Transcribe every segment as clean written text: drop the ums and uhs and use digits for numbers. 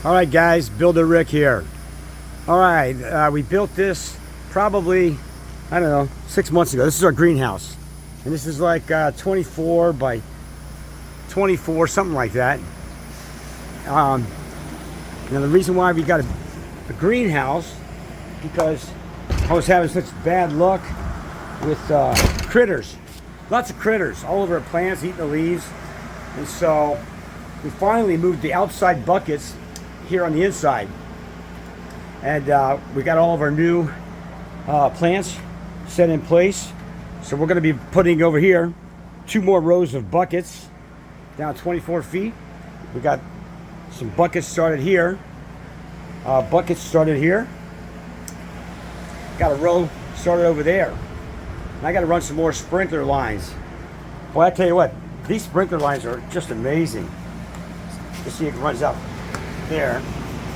All right, guys, Builder Rick here. All right, we built this probably, I don't know, 6 months ago. This is our greenhouse. And this is like 24 by 24, something like that. Now the reason why we got a greenhouse, because I was having such bad luck with critters. Lots of critters all over our plants, eating the leaves. And so we finally moved the outside buckets here on the inside. And we got all of our new plants set in place. So we're going to be putting over here 2 more rows of buckets down 24 feet. We got some buckets started here. Buckets started here. Got a row started over there. And I got to run some more sprinkler lines. Boy, I tell you what, these sprinkler lines are just amazing. You see it runs out there,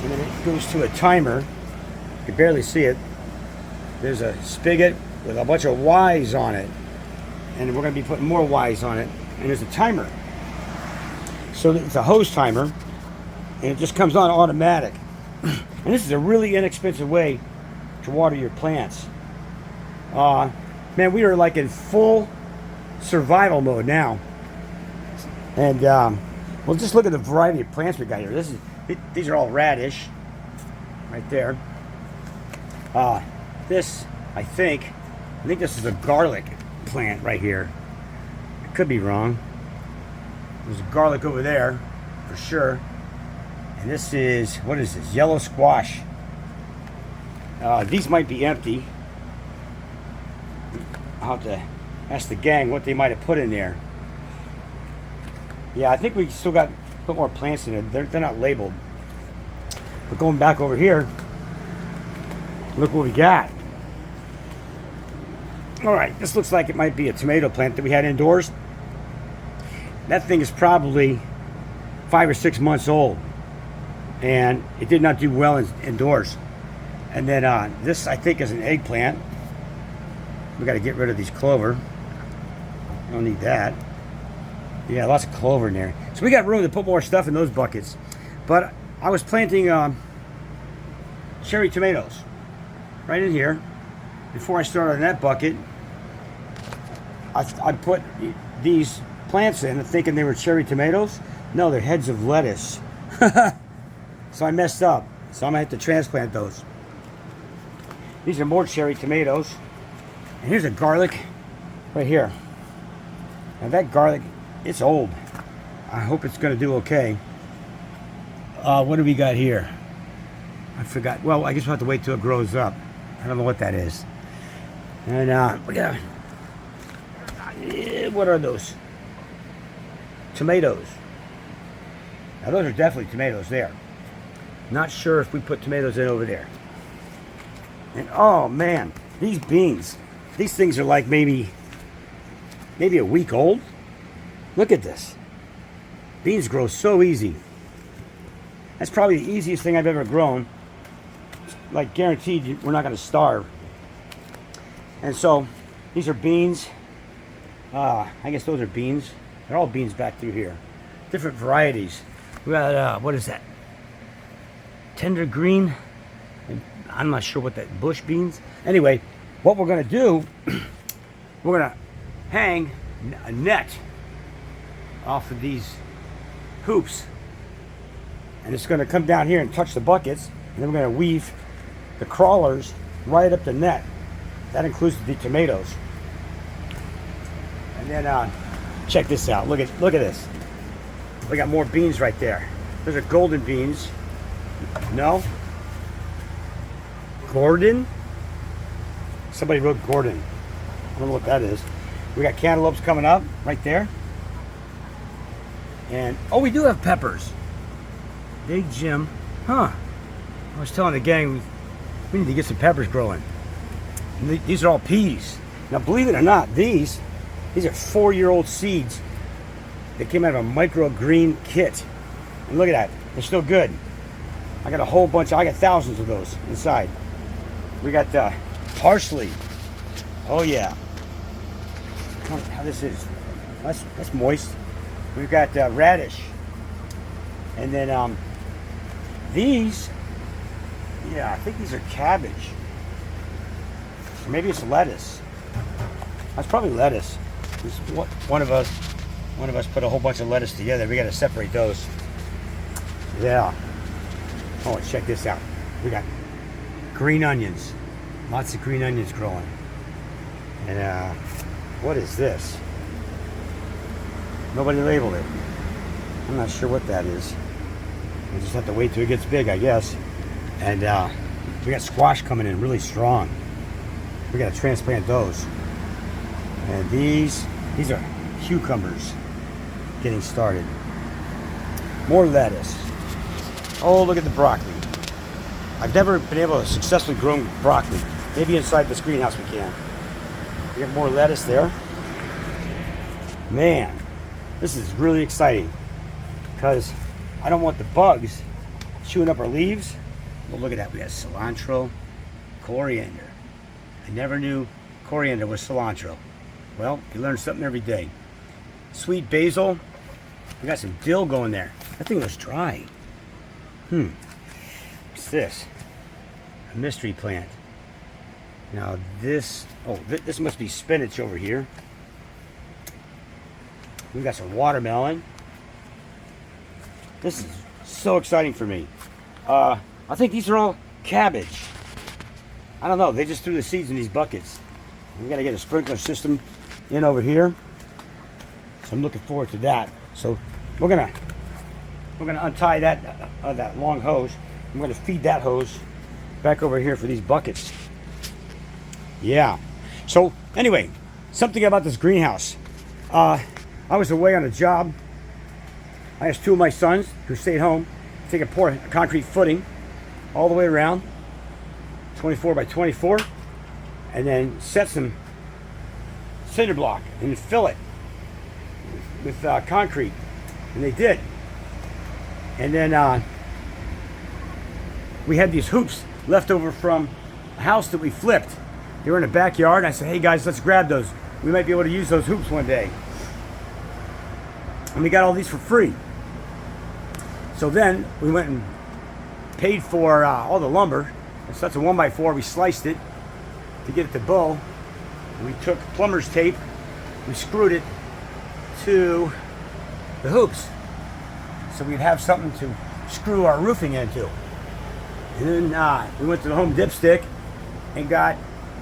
and then it goes to a timer. You can barely see it. There's a spigot with a bunch of Y's on it, and we're going to be putting more Y's on it. And there's a timer. So it's a hose timer, and it just comes on automatic. And this is a really inexpensive way to water your plants. Man, we are like in full survival mode now. And well, just look at the variety of plants we got here. These are all radish, right there. This, I think this is a garlic plant right here. I could be wrong. There's garlic over there, for sure. And this is, what is this? Yellow squash. These might be empty. I'll have to ask the gang what they might have put in there. Yeah, I think we still got put more plants in it. They're not labeled. But going back over here, look what we got. All right, this looks like it might be a tomato plant that we had indoors. That thing is probably 5 or 6 months old, and it did not do well indoors. And then this, I think, is an eggplant. We got to get rid of these clover. Don't need that. Yeah, lots of clover in there. So we got room to put more stuff in those buckets. But I was planting cherry tomatoes right in here. Before I started in that bucket, I put these plants in thinking they were cherry tomatoes. No, they're heads of lettuce. So I messed up. So I'm going to have to transplant those. These are more cherry tomatoes. And here's a garlic right here. Now that garlic, it's old. I hope it's going to do okay. What do we got here? I forgot. Well, I guess we'll have to wait till it grows up. I don't know what that is. And we got, what are those? Tomatoes. Now those are definitely tomatoes there. Not sure if we put tomatoes in over there. And oh man, these beans. These things are like maybe a week old. Look at this. Beans grow so easy. That's probably the easiest thing I've ever grown. Like guaranteed we're not going to starve. And so these are beans. I guess those are beans. They're all beans back through here. Different varieties. We got, what is that? Tender green. And I'm not sure what that, bush beans. Anyway, what we're going to do, we're going to hang a net off of these hoops. And it's going to come down here and touch the buckets. And then we're going to weave the crawlers right up the net. That includes the tomatoes. And then check this out. Look at this. We got more beans right there. Those are golden beans. No? Gordon? Somebody wrote Gordon. I don't know what that is. We got cantaloupes coming up right there. And oh, we do have peppers. Big Jim. Huh. I was telling the gang we need to get some peppers growing. And these are all peas. Now, believe it or not, these are 4-year-old seeds that came out of a microgreen kit. And look at that. They're still good. I got a whole bunch. I got thousands of those inside. We got parsley. Oh yeah. How this is. That's moist. We've got radish. And then These, yeah, I think these are cabbage. Or maybe it's lettuce. That's probably lettuce. One of us put a whole bunch of lettuce together. We got to separate those. Yeah. Oh, check this out. We got green onions. Lots of green onions growing. And what is this? Nobody labeled it. I'm not sure what that is. We just have to wait till it gets big, I guess. And we got squash coming in really strong. We got to transplant those. And these are cucumbers getting started. More lettuce. Oh, look at the broccoli. I've never been able to successfully grow broccoli. Maybe inside this greenhouse we can. We got more lettuce there. Man, this is really exciting because I don't want the bugs chewing up our leaves. Well, look at that. We got cilantro, coriander. I never knew coriander was cilantro. Well, you learn something every day. Sweet basil. We got some dill going there. That thing was dry. What's this? A mystery plant. Now this, this must be spinach over here. We got some watermelon. This is so exciting for me. I think these are all cabbage. I don't know, they just threw the seeds in these buckets. We gotta get a sprinkler system in over here. So I'm looking forward to that. So we're gonna untie that long hose. I'm gonna feed that hose back over here for these buckets. Yeah. So anyway, something about this greenhouse. I was away on a job. I asked two of my sons who stayed home to pour a concrete footing all the way around, 24 by 24, and then set some cinder block and then fill it with concrete, and they did. And then we had these hoops left over from a house that we flipped. They were in the backyard. I said, hey guys, let's grab those. We might be able to use those hoops one day. And we got all these for free. So then we went and paid for all the lumber. So that's a 1x4. We sliced it to get it to bow. And we took plumber's tape. We screwed it to the hoops, so we'd have something to screw our roofing into. And then we went to the Home Dipstick and got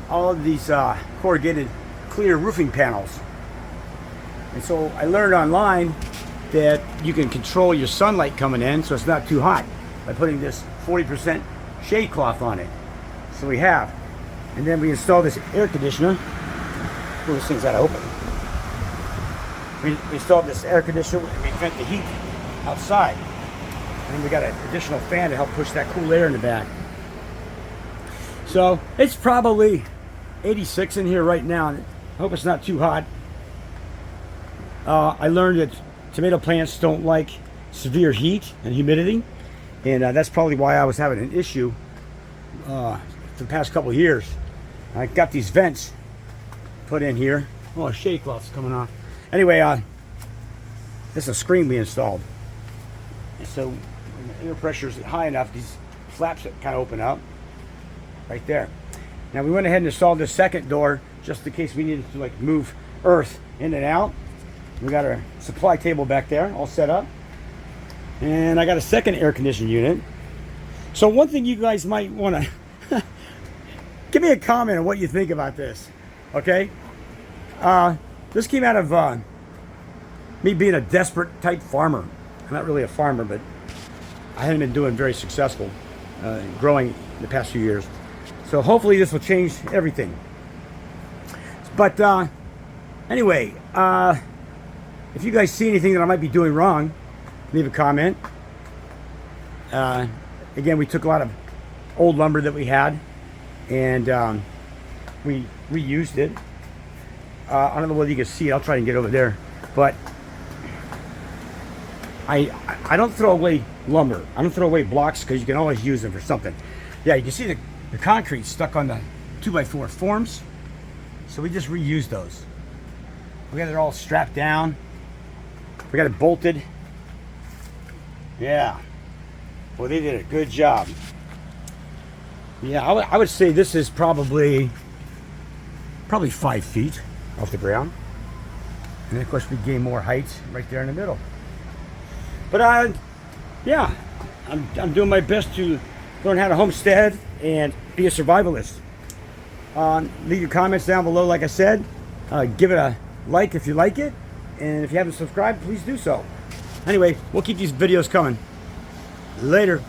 all of these corrugated clear roofing panels. And so I learned online that you can control your sunlight coming in so it's not too hot by putting this 40% shade cloth on it. So we have. And then we installed this air conditioner. Well, this thing's out of open. We installed this air conditioner to vent the heat outside. And then we got an additional fan to help push that cool air in the back. So it's probably 86 in here right now. I hope it's not too hot. I learned that tomato plants don't like severe heat and humidity, and that's probably why I was having an issue for the past couple of years. I got these vents put in here. Oh, a shade cloth's coming off. Anyway, this is a screen we installed. And so when the air pressure is high enough, these flaps kind of open up right there. Now we went ahead and installed this second door just in case we needed to like move earth in and out. We got our supply table back there all set up. And I got a second air conditioning unit. So one thing you guys might want to give me a comment on what you think about this. Okay? This came out of me being a desperate type farmer. I'm not really a farmer, but I haven't been doing very successful growing the past few years. So hopefully this will change everything. But anyway, if you guys see anything that I might be doing wrong, leave a comment. Again, we took a lot of old lumber that we had and we reused it. I don't know whether you can see it. I'll try and get over there. But I don't throw away lumber. I don't throw away blocks because you can always use them for something. Yeah, you can see the concrete stuck on the 2x4 forms. So we just reused those. We got it all strapped down. We got it bolted. Yeah. Well, they did a good job. Yeah, I would say this is probably 5 feet off the ground. And then, of course, we gain more height right there in the middle. But, yeah, I'm doing my best to learn how to homestead and be a survivalist. Leave your comments down below, like I said. Give it a like if you like it. And if you haven't subscribed, please do so. Anyway, we'll keep these videos coming. Later.